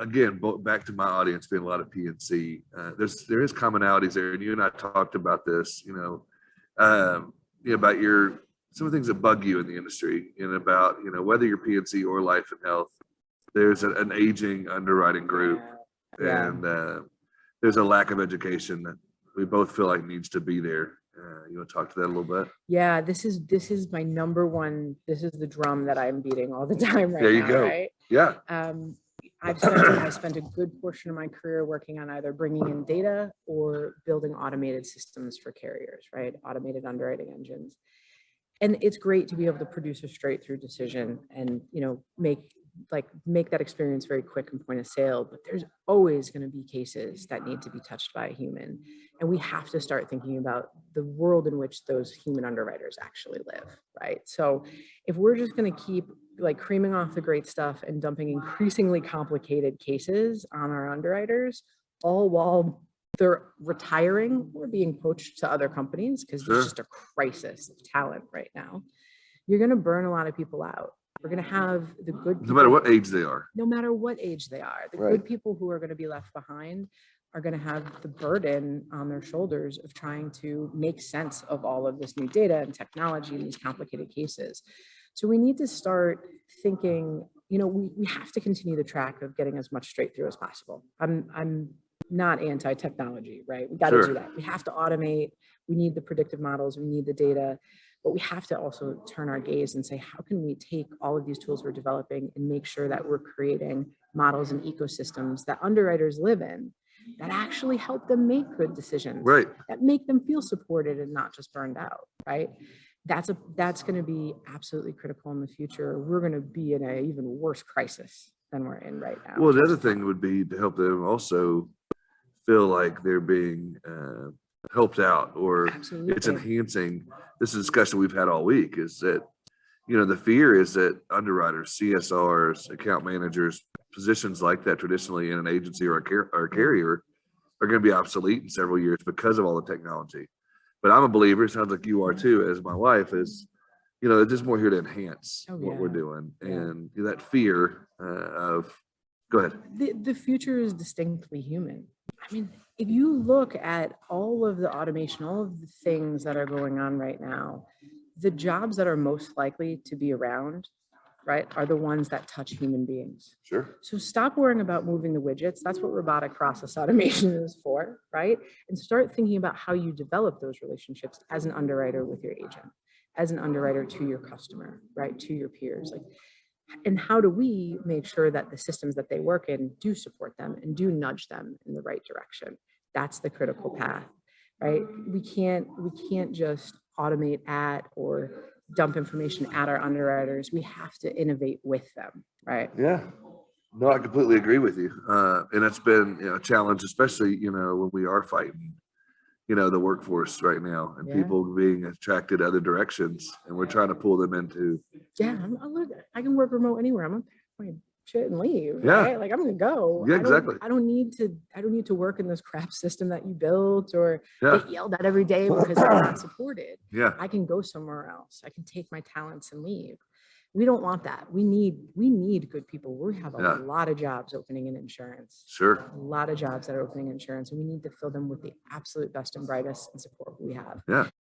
again, back to my audience being a lot of PNC, there is commonalities there. And you and I talked about this, about some of the things that bug you in the industry and about, whether you're PNC or life and health, there's an aging underwriting group and there's a lack of education that we both feel like needs to be there. You want to talk to that a little bit? Yeah, this is my number one. This is the drum that I'm beating all the time right now. There you go. Right? Yeah. I spent a good portion of my career working on either bringing in data or building automated systems for carriers, right? Automated underwriting engines. And it's great to be able to produce a straight through decision and, make that experience very quick and point of sale, but there's always going to be cases that need to be touched by a human. And we have to start thinking about the world in which those human underwriters actually live, right? So if we're just going to keep creaming off the great stuff and dumping increasingly complicated cases on our underwriters, all while they're retiring or being poached to other companies, because there's just a crisis of talent right now, you're going to burn a lot of people out. We're going to have the good people, no matter what age they are. No matter what age they are, the good people who are going to be left behind are going to have the burden on their shoulders of trying to make sense of all of this new data and technology and these complicated cases. So we need to start thinking, we have to continue the track of getting as much straight through as possible. I'm not anti-technology, right? We got to do that. We have to automate. We need the predictive models. We need the data. But we have to also turn our gaze and say, how can we take all of these tools we're developing and make sure that we're creating models and ecosystems that underwriters live in that actually help them make good decisions, that make them feel supported and not just burned out, right? That's going to be absolutely critical in the future. We're going to be in an even worse crisis than we're in right now. Well, the other thing would be to help them also feel like they're being helped out, or it's enhancing. This is a discussion we've had all week, is that, the fear is that underwriters, CSRs, account managers, positions like that traditionally in an agency or a carrier are going to be obsolete in several years because of all the technology. But I'm a believer, it sounds like you are too, as my wife is, they're just more here to enhance what we're doing. And that fear of, go ahead. The future is distinctly human. I mean, if you look at all of the automation, all of the things that are going on right now, the jobs that are most likely to be around, right, are the ones that touch human beings. Sure. So stop worrying about moving the widgets. That's what robotic process automation is for, right? And start thinking about how you develop those relationships as an underwriter with your agent, as an underwriter to your customer, right, to your peers. And how do we make sure that the systems that they work in do support them and do nudge them in the right direction? That's the critical path, right? We can't just automate at or dump information at our underwriters. We have to innovate with them, right? Yeah. No, I completely agree with you. And it's been a challenge, especially, when we are fighting, the workforce right now and people being attracted other directions, and we're trying to pull them into. Yeah, I can work remote anywhere. I'm gonna shit and leave. Yeah, right? I'm gonna go. Yeah, exactly. I don't need to work in this crap system that you built or get yelled at every day because I'm not supported. Yeah, I can go somewhere else. I can take my talents and leave. We don't want that. We need good people. We have a lot of jobs opening in insurance. Sure. A lot of jobs that are opening in insurance, and we need to fill them with the absolute best and brightest and support we have. Yeah.